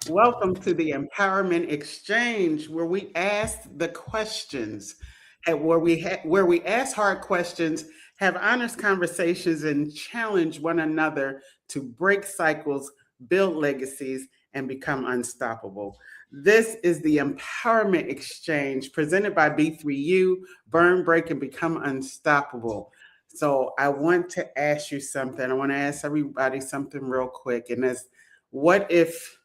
Welcome to the Empowerment Exchange, where we ask the questions, and where we ask hard questions, have honest conversations, and challenge one another to break cycles, build legacies, and become unstoppable. This is the Empowerment Exchange presented by B3U, Burn, Break, and Become Unstoppable. So I want to ask you something. I want to ask everybody something real quick, and that's what if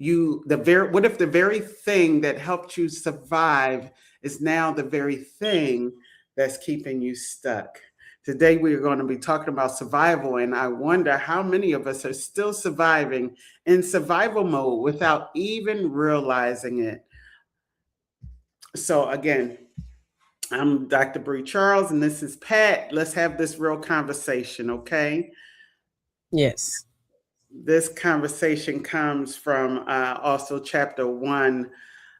what if the very thing that helped you survive is now the very thing that's keeping you stuck? Today we are going to be talking about survival, and I wonder how many of us are still surviving in survival mode without even realizing it. So again, I'm Dr. Bree Charles, and this is Pat. Let's have this real conversation, okay? Yes. This conversation comes from also chapter one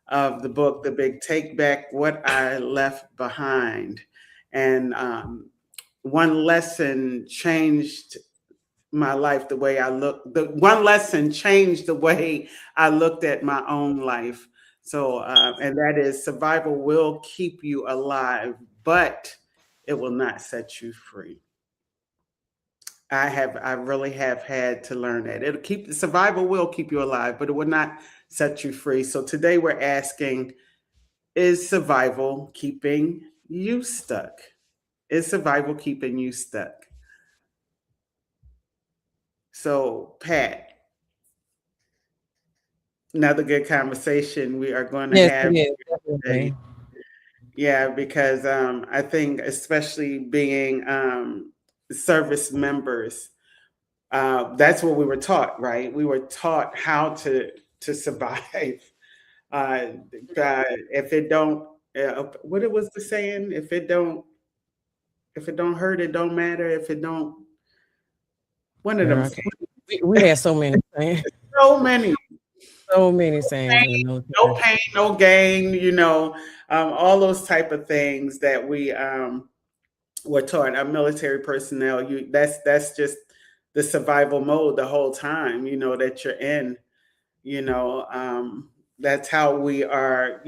of the book, The Big Take Back, What I Left Behind. And one lesson changed my life the way I look. The one lesson changed the way I looked at my own life. So, and that is survival will keep you alive, but it will not set you free. I really have had to learn that. It'll keep survival will keep you alive, but it will not set you free. So today we're asking, is survival keeping you stuck? Is survival keeping you stuck? So, Pat, another good conversation we are going to Yes, have it is. today. Definitely. Yeah, because I think especially being service members, that's what we were taught, right? We were taught how to survive. Uh, if it don't, what it was the saying? If it don't hurt, it don't matter. If it don't, one of them. Girl, okay. We had so many sayings, So many. so many sayings in the No military. pain, no gain. All those type of things that we were taught. Our military personnel. That's just the survival mode the whole time. That you're in. You know, that's how we are.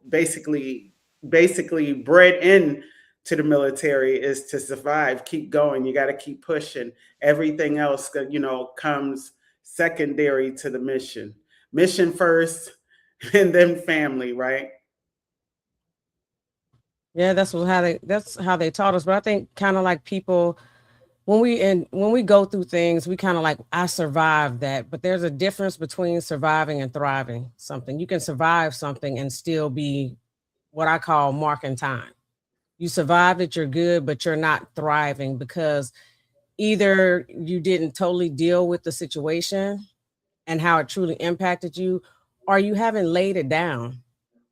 Basically bred in to the military is to survive, keep going. You got to keep pushing. Everything else, comes secondary to the mission. Mission first, and then family, right? Yeah, that's how they taught us. But I think kind of like people when we go through things, we kind of like I survived that. But there's a difference between surviving and thriving something. You can survive something and still be what I call marking time. You survived it, you're good, but you're not thriving because either you didn't totally deal with the situation and how it truly impacted you, or you haven't laid it down.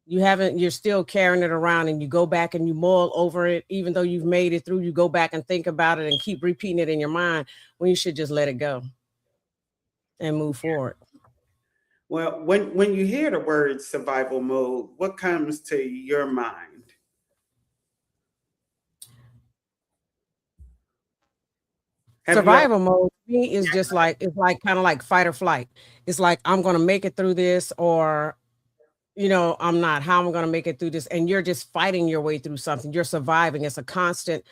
You're still carrying it around and you go back and you mull over it, even though you've made it through, you go back and think about it and keep repeating it in your mind when you should just let it go and move forward. Well, when you hear the word survival mode, what comes to your mind? Have you ever? Survival mode to me is just like it's like kind of like fight or flight. It's like I'm gonna make it through this, or I'm not. How am I gonna make it through this? And you're just fighting your way through something. You're surviving. It's a constant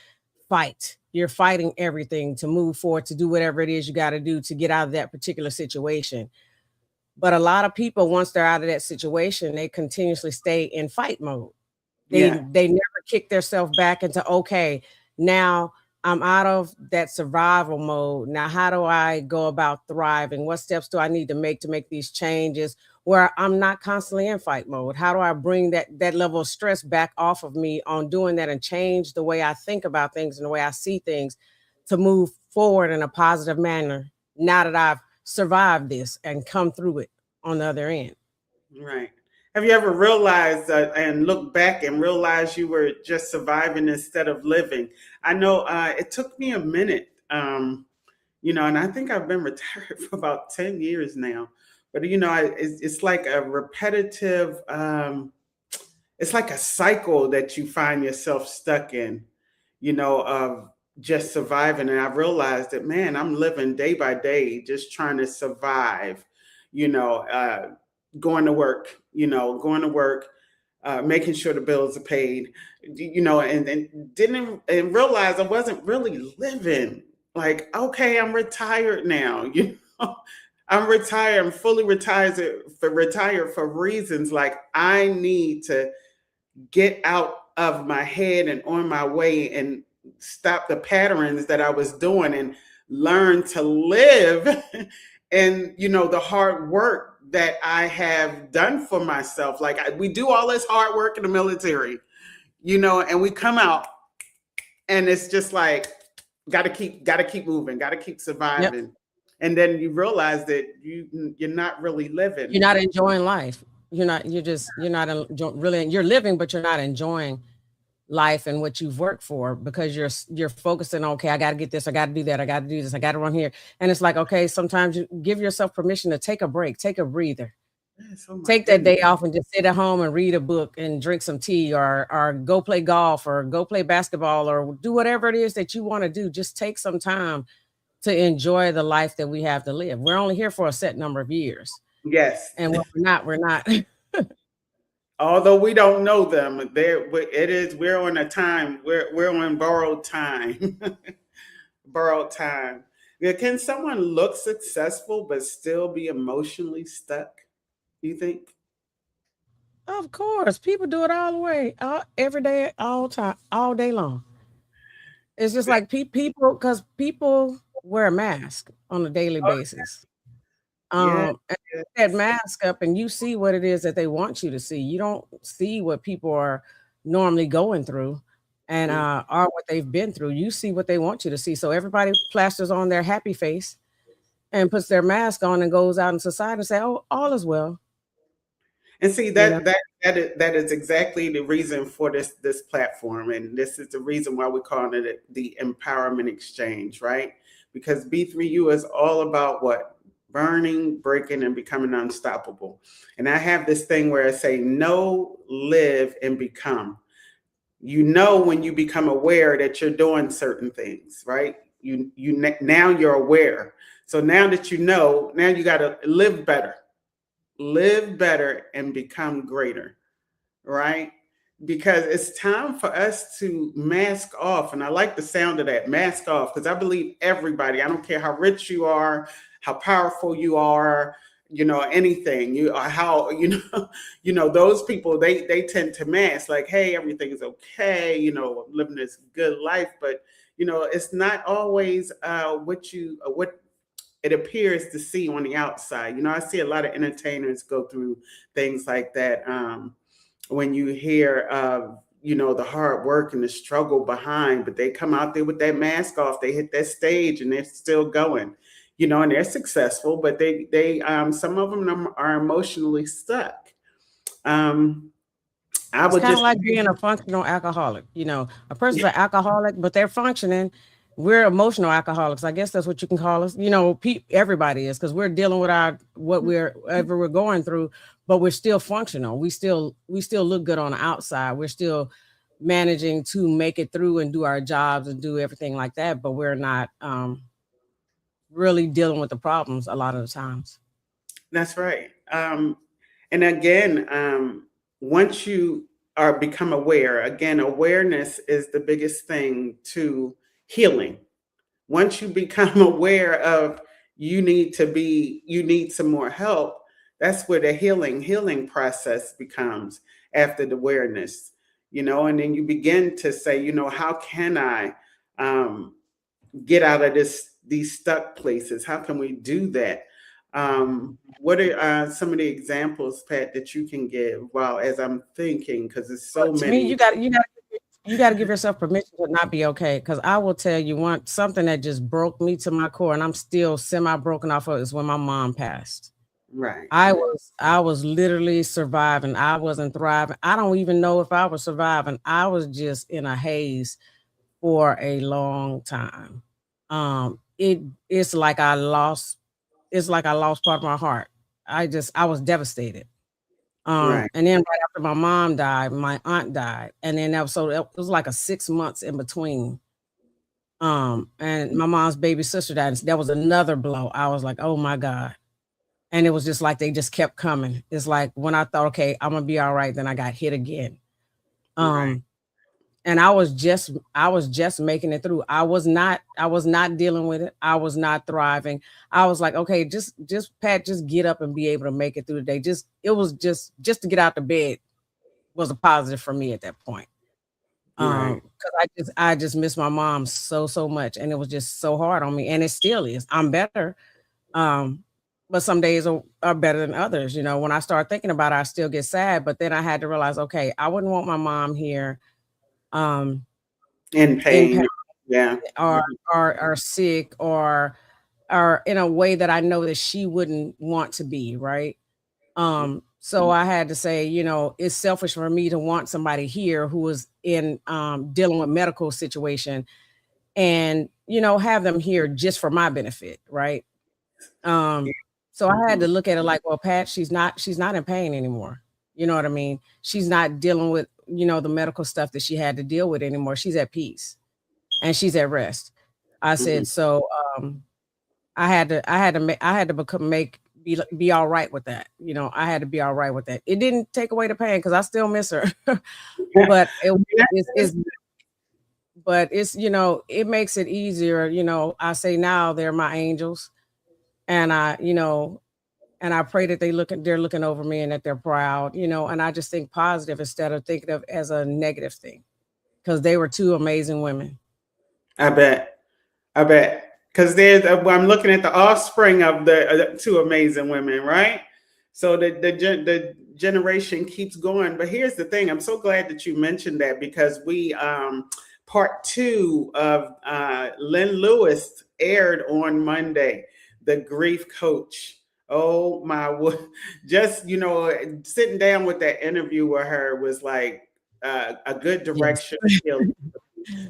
fight. You're fighting everything to move forward, to do whatever it is you got to do to get out of that particular situation. But a lot of people, once they're out of that situation, they continuously stay in fight mode. Yeah. They never kick themselves back into, okay, now I'm out of that survival mode. Now, how do I go about thriving? What steps do I need to make these changes where I'm not constantly in fight mode? How do I bring that level of stress back off of me on doing that and change the way I think about things and the way I see things to move forward in a positive manner now that I've survived this and come through it on the other end? Right. Have you ever realized and looked back and realized you were just surviving instead of living? I know it took me a minute, and I think I've been retired for about 10 years now. But, it's like a repetitive, it's like a cycle that you find yourself stuck in, of just surviving. And I realized that, man, I'm living day by day, just trying to survive, you know, going to work, going to work, making sure the bills are paid, and didn't and realize I wasn't really living. Like, okay, I'm retired now, I'm retired. I'm fully retired for reasons like I need to get out of my head and on my way and stop the patterns that I was doing and learn to live and the hard work that I have done for myself. Like we do all this hard work in the military, and we come out and it's just like got to keep moving, got to keep Yep. surviving. And then you realize that you're not really living. You're not enjoying life. You're not really, you're living, but you're not enjoying life and what you've worked for, because you're focusing on, okay, I got to get this, I got to do that, I got to do this, I got to run here. And it's like, okay, sometimes you give yourself permission to take a break, take a breather, Yes, oh my take that goodness. day off and just sit at home and read a book and drink some tea, or go play golf or go play basketball or do whatever it is that you want to do. Just take some time to enjoy the life that we have to live. We're only here for a set number of years. Yes. And when we're not. Although we don't know them, we're on a time, we're on borrowed time. Borrowed time. Yeah, can someone look successful but still be emotionally stuck, you think? Of course, people do it all the way, every day, all time, all day long. It's just like people, because people wear a mask on a daily basis. Yeah, And that yes. mask up, and you see what it is that they want you to see. You don't see what people are normally going through, and Mm. are what they've been through. You see what they want you to see. So everybody plasters on their happy face and puts their mask on and goes out in society and say, "Oh, all is well." And see You know, that is exactly the reason for this platform, and this is the reason why we're calling it the Empowerment Exchange, right? Because B3U is all about what? Burning, breaking, and becoming unstoppable. And I have this thing where I say, know, live, and become. When you become aware that you're doing certain things, right? Now you're aware. So now that now you got to live better and become greater, right? Because it's time for us to mask off. And I like the sound of that, mask off, because I believe everybody, I don't care how rich you are, how powerful you are, anything, how, those people, they tend to mask like, hey, everything's okay, I'm living this good life. But, it's not always what it appears to see on the outside. I see a lot of entertainers go through things like that. When you hear of, the hard work and the struggle behind, but they come out there with that mask off, they hit that stage and they're still going, and they're successful, but some of them are emotionally stuck. Um, I it's would kind of just, like being a functional alcoholic. A person's an alcoholic, but they're functioning. We're emotional alcoholics. I guess that's what you can call us. Everybody is, because we're dealing with whatever we're going through, but we're still functional. We still look good on the outside. We're still managing to make it through and do our jobs and do everything like that, but we're not really dealing with the problems a lot of the times. that's right. And again, once you are become aware, again, awareness is the biggest thing to healing. Once you become aware of you need some more help, that's where the healing process becomes after the awareness, and then you begin to say, how can I um, get out of these stuck places? How can we do that? What are some of the examples, Pat, that you can give while as I'm thinking, because there's so But to me, many. you got to give yourself permission to not be okay. Because I will tell you something that just broke me to my core, and I'm still semi broken off of, is when my mom passed. Right. I was literally surviving. I wasn't thriving. I don't even know if I was surviving. I was just in a haze for a long time. It it's like I lost it's like I lost part of my heart. I was devastated. Right. And then right after my mom died, my aunt died. And then it was like a 6 months in between. And my mom's baby sister died. That was another blow. I was like, oh my God. and it was just like they just kept coming. It's like when I thought, okay, I'm gonna be all right, then I got hit again. Right. Um, and I was just making it through. I was not dealing with it. I was not thriving. I was like, okay, just Pat, just get up and be able to make it through the day. Just it was just to get out the bed was a positive for me at that point. Right. Because I just miss my mom so much, and it was just so hard on me, and it still is. I'm better, um, but some days are better than others. When I start thinking about it, I still get sad, but then I had to realize, okay, I wouldn't want my mom here, um, In in pain pain. Yeah. or or sick or in a way that I know that she wouldn't want to be, right? So I had to say, it's selfish for me to want somebody here who is in dealing with medical situation and have them here just for my benefit, right? Um, so I had Mhm. to look at it like, well, Pat, she's not in pain anymore. You know what I mean? She's not dealing with, the medical stuff that she had to deal with anymore. She's at peace and she's at rest. I Mhm. said, so I had to become make be all right with that. I had to be all right with that. It didn't take away the pain because I still miss her. but it is but it makes it easier. I say now they're my angels, and I pray that they're looking over me and that they're proud, and I just think positive instead of thinking of as a negative thing because they were two amazing women. I bet. I bet. Because I'm looking at the offspring of the two amazing women, right? So the generation keeps going. But here's the thing: I'm so glad that you mentioned that because we part two of Lynn Lewis aired on Monday, the grief coach. Oh my! Just sitting down with that interview with her was like a good Yes. direction.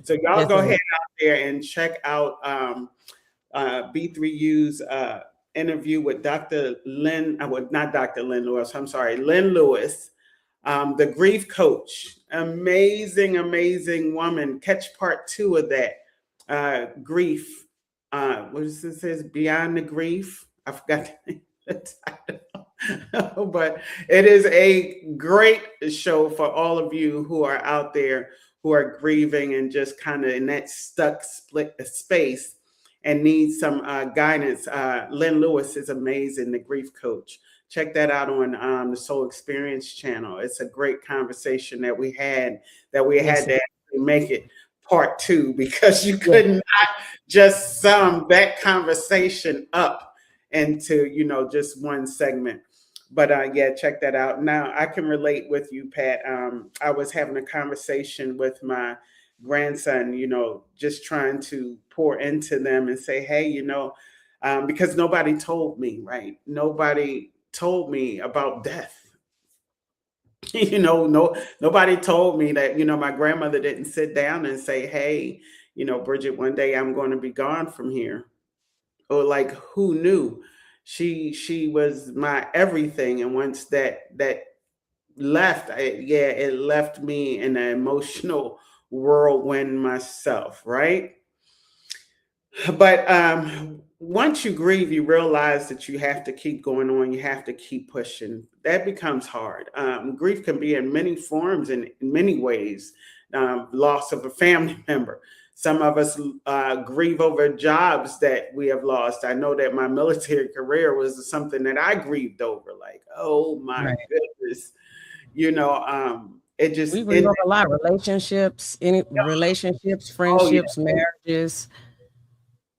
So y'all Yes, go it ahead was. out there and check out B3U's interview with Dr. Lynn, well, not Dr. Lynn Lewis, I'm sorry, Lynn Lewis, the grief coach. Amazing, amazing woman. Catch part two of that. Grief. What is this? Says Beyond the Grief. I forgot the title. But it is a great show for all of you who are out there who are grieving and just kind of in that stuck split space and need some guidance. Lynn Lewis is amazing, the grief coach. Check that out on the Soul Experience channel. It's a great conversation that we Yes, had to actually make it part two because you yes. could not just sum that conversation up into just one segment. But yeah, check that out. Now I can relate with you, Pat. I was having a conversation with my grandson, just trying to pour into them and say, hey, because nobody told me, right? Nobody told me about death. No, nobody told me that, my grandmother didn't sit down and say, hey, Bridget, one day I'm going to be gone from here. Or like, who knew? She was my everything. And once that left, yeah, it left me in an emotional whirlwind myself, right? But once you grieve, you realize that you have to keep going on. You have to keep pushing. That becomes hard. Grief can be in many forms and in many ways. Loss of a family member. Some of us grieve over jobs that we have lost. I know that my military career was something that I grieved over. Like, oh my Right. goodness, it just We grieve it. over a lot of relationships, any relationships, Oh yeah. friendships, marriages,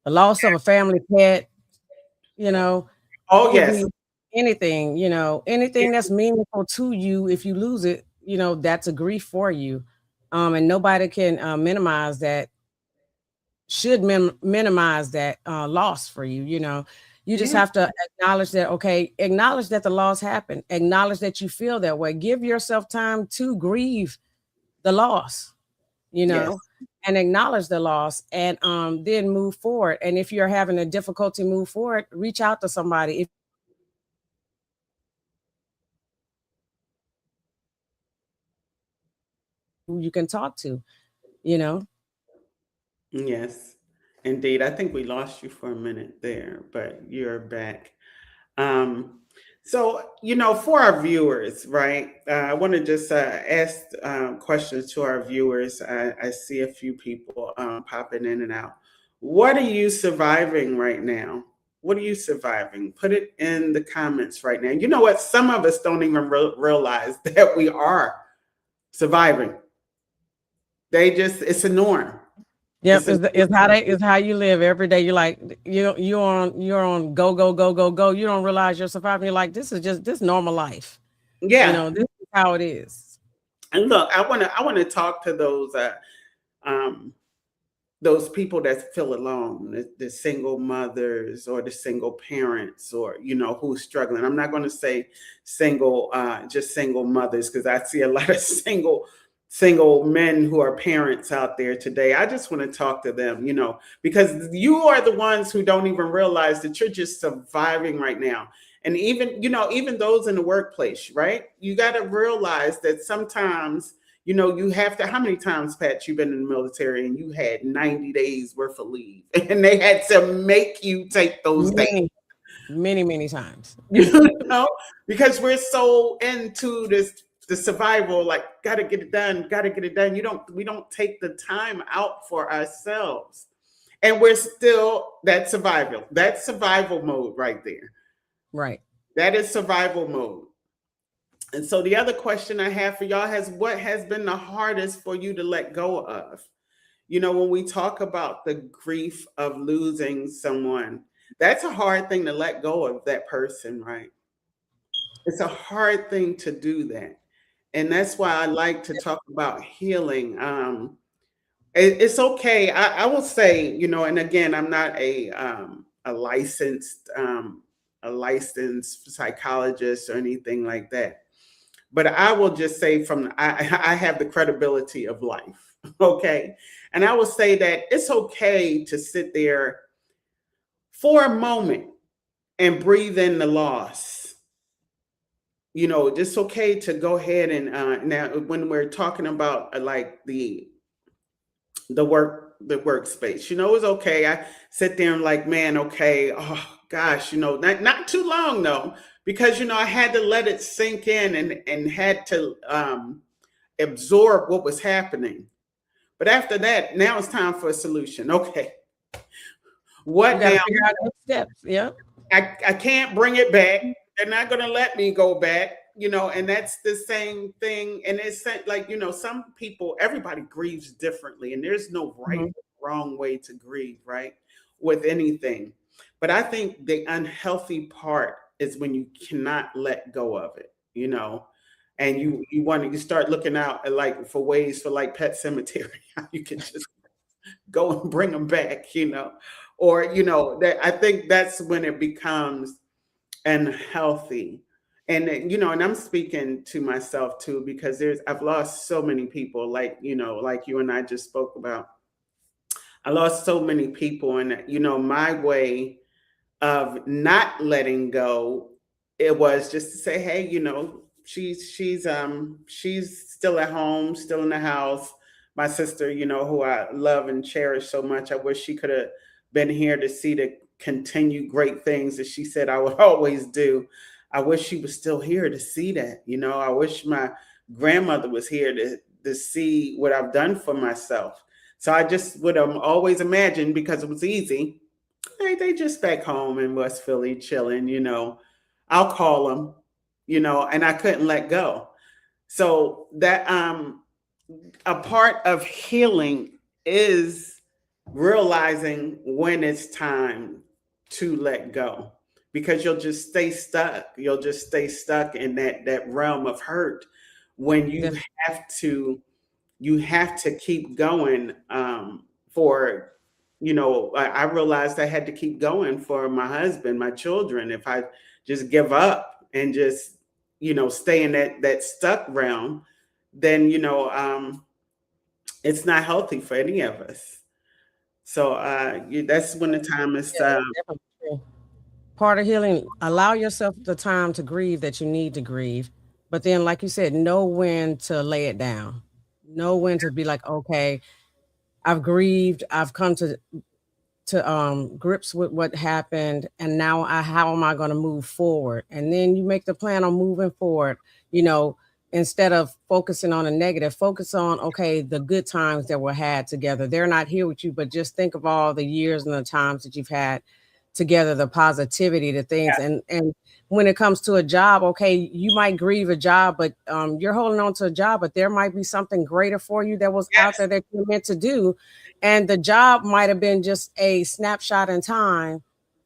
the loss of a family pet, you know, Oh could yes. be anything, anything that's meaningful to you. If you lose it, that's a grief for you. And nobody can minimize that, should minimize that loss for you. You just Yeah. have to acknowledge that, okay, acknowledge that the loss happened, acknowledge that you feel that way, give yourself time to grieve the loss, you Yes. know, and acknowledge the loss and then move forward. And if you're having a difficulty move forward, reach out to somebody if who you can talk to, you know. Yes, indeed. I think we lost you for a minute there, but you're back. Um, so, for our viewers, right? I want to just ask questions to our viewers. I see a few people popping in and out. What are you surviving right now? What are you surviving? Put it in the comments right now. You know what? Some of us don't even realize that we are surviving. It's a norm. Yep, It's a it's how you live every day. You're like you're on go go go go go. You don't realize you're surviving. You're like, this is just this normal life. yeah. This is how it is. And look, I want to talk to um those people that feel alone, the single mothers or the single parents, or who's struggling. I'm not going to say single, just single mothers, because I see a lot of single men who are parents out there today. I just want to talk to them, because you are the ones who don't even realize that you're just surviving right now. And even those in the workplace, right? You got to realize that sometimes you have to. How many times, Pat, you've been in the military and you had 90 days worth of leave, and they had to make you take those days? Many, many, many times. You know, because we're so into the survival, like gotta get it done, gotta get it done. We don't take the time out for ourselves, and we're still That's survival mode right there. Right. That is survival mode. And so the other question I have for y'all has what has been the hardest for you to let go of? When we talk about the grief of losing someone, that's a hard thing to let go of that person, right? It's a hard thing to do that. And that's why I like to talk about healing. It's okay. I will say, and again, I'm not a licensed psychologist or anything like that. But I will just say I have the credibility of life. Okay. And I will say that it's okay to sit there for a moment and breathe in the loss. Just okay to go ahead and now when we're talking about like the workspace, it's okay. I sit there and like, man, okay, oh gosh, not too long though, because I had to let it sink in and had to absorb what was happening. But after that, now it's time for a solution. Okay, You what got to now? figure out next steps. Yep. I can't bring it back. They're not going to let me go back, and that's the same thing. And it's like, some people, everybody grieves differently, and there's no right Mhm. or wrong way to grieve, right? With anything. But I think the unhealthy part is when you cannot let go of it, and you start looking out like for ways for like Pet Cemetery, how you can just go and bring them back, or that I think that's when it becomes unhealthy. And and I'm speaking to myself too, because I've lost so many people, like like you and I just spoke about. I lost so many people, and my way of not letting go, it was just to say, hey, she's still at home, still in the house. My sister, who I love and cherish so much, I wish she could have been here to see the continued great things that she said I would always do. I wish she was still here to see that. I wish my grandmother was here to see what I've done for myself. So I just would have always imagined, because it was easy, they just back home in West Philly chilling, I'll call them, and I couldn't let go. So that a part of healing is realizing when it's time to let go, because you'll just stay stuck. You'll just stay stuck in that realm of hurt when have to you have to keep going for I realized I had to keep going for my husband, my children. If I just give up and just stay in that stuck realm, then it's not healthy for any of us. So that's when the time is Yeah, that's definitely true. Part of healing, allow yourself the time to grieve that you need to grieve. But then, like you said, know when to lay it down. Know when to be like, okay, I've grieved. I've come to to grips with what happened, and now how am I going to move forward? And then you make the plan on moving forward, you know, instead of focusing on a negative, focus on, okay, the good times that were had together. They're not here with you, but just think of all the years and the times that you've had together, the positivity, the things. And when it comes to a job, okay, you might grieve a job, but you're holding on to a job, but there might be something greater for you that was out Yes. there that you're meant to do. And the job might have been just a snapshot in time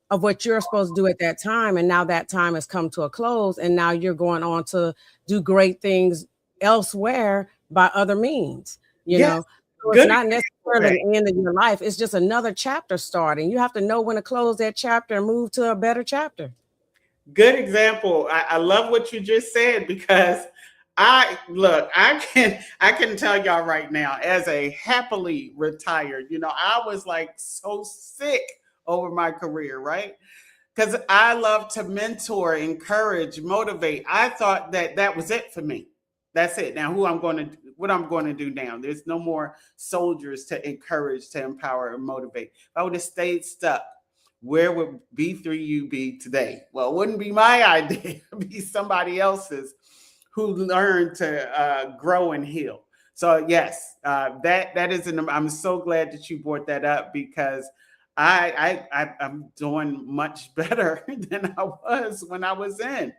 of what you're supposed to do at that time. And now that time has come to a close. And now you're going on to do great things elsewhere by other means, you Yes. know. So it's Good not example, necessarily Pat. the end of your life. It's just another chapter starting. You have to know when to close that chapter and move to a better chapter. Good example. I love what you just said because I look, I can tell y'all right now, as a happily retired, I was like so sick over my career, right? Because I love to mentor, encourage, motivate. I thought that that was it for me. That's it. Now, what I'm going to do now? There's no more soldiers to encourage, to empower, and motivate. If I would have stayed stuck, where would B3U be today? Well, it wouldn't be my idea. It'd be somebody else's who learned to grow and heal. So yes, that is an. I'm so glad that you brought that up because I'm doing much better than I was when I was in.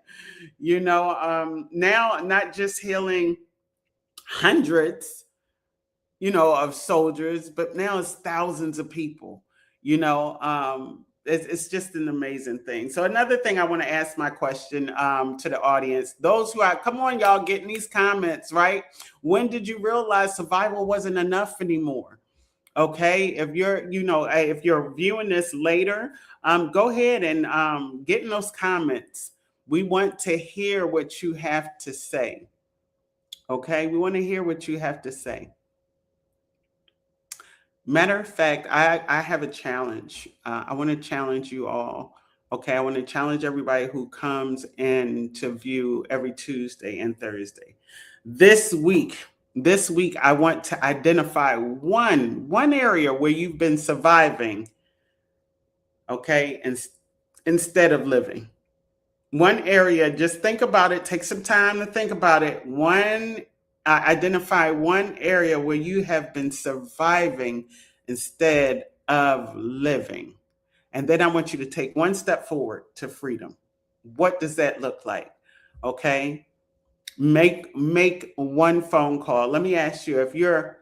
Now not just healing hundreds, of soldiers, but now it's thousands of people. It's just an amazing thing. So another thing I want to ask my question to the audience, those who are, come on, y'all, getting these comments right. When did you realize survival wasn't enough anymore? Okay, if you're viewing this later, go ahead and get in those comments. We want to hear what you have to say. Okay, we want to hear what you have to say. Matter of fact, I have a challenge. I want to challenge you all. Okay, I want to challenge everybody who comes in to view every Tuesday and Thursday. This week, I want to identify one area where you've been surviving, okay, instead of living. One area, just think about it. Take some time to think about it. Identify one area where you have been surviving instead of living. And then I want you to take one step forward to freedom. What does that look like? Okay. Make one phone call. Let me ask you, if you're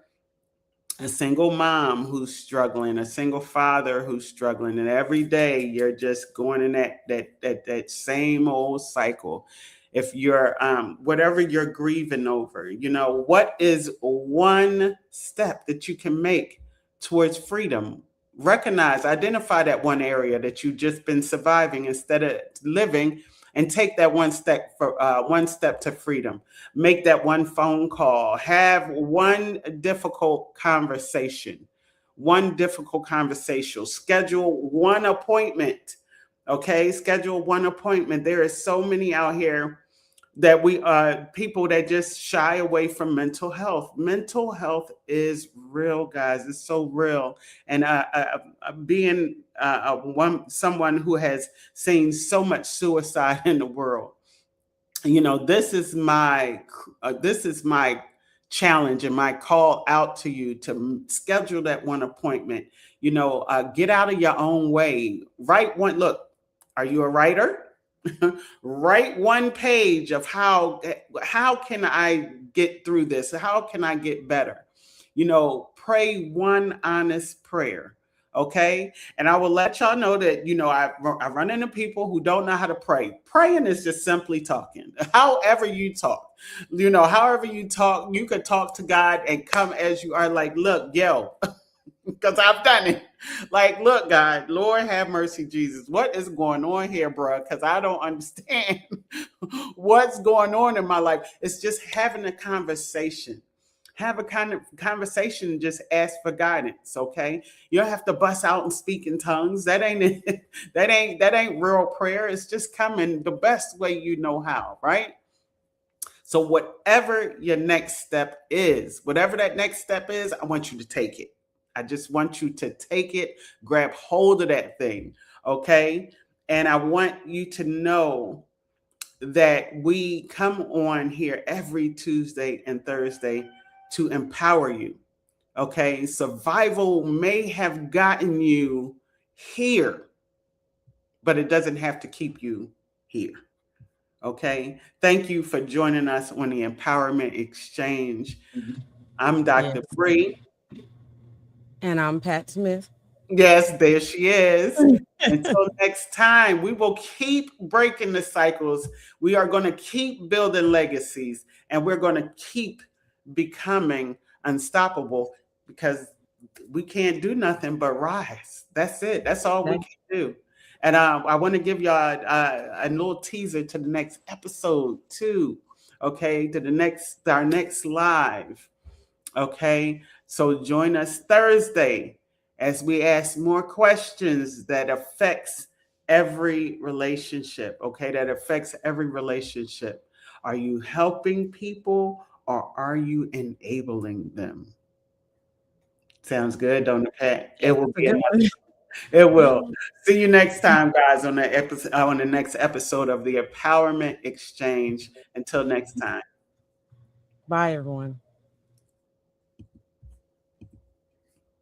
a single mom who's struggling, a single father who's struggling, and every day you're just going in that same old cycle. If you're whatever you're grieving over, what is one step that you can make towards freedom? Identify that one area that you've just been surviving instead of living, and take that one step to freedom. Make that one phone call. Have one difficult conversation. Schedule one appointment. Okay, schedule one appointment. There is so many out here that people that just shy away from mental health. Mental health is real, guys. It's so real. And being someone who has seen so much suicide in the world, this is my challenge and my call out to you to schedule that one appointment. Get out of your own way. Write one. Look, are you a writer? Write one page of how can I get through this? How can I get better? Pray one honest prayer. Okay. And I will let y'all know that, I run into people who don't know how to pray. Praying is just simply talking. However you talk, you could talk to God and come as you are, like, look, yo, because I've done it. Like, look, God, Lord have mercy, Jesus. What is going on here, bro? Because I don't understand what's going on in my life. It's just having a conversation. Have a kind of conversation and just ask for guidance. Okay, you don't have to bust out and speak in tongues. That ain't it. That ain't real prayer. It's just coming the best way you know how, right? So whatever your next step is, whatever that next step is, I want you to take it. I just want you to take it, grab hold of that thing, okay? And I want you to know that we come on here every Tuesday and Thursday to empower you. Okay, survival may have gotten you here, but it doesn't have to keep you here. Okay, thank you for joining us on the Empowerment Exchange. I'm Yeah. Dr. Bree. And I'm Pat Smith. Yes, there she is. Until next time, we will keep breaking the cycles. We are going to keep building legacies, and we're going to keep becoming unstoppable because we can't do nothing but rise. That's it. That's all we can do. And I want to give y'all a little teaser to the next episode too. Okay, to our next live. Okay, so join us Thursday as we ask more questions that affects every relationship. Okay, that affects every relationship. Are you helping people or are you enabling them? Sounds good, don't it, Pat? Yeah, It will that's a be good another. one. It will. See you next time, guys, on the next episode of the Empowerment Exchange. Until next time. Bye, everyone.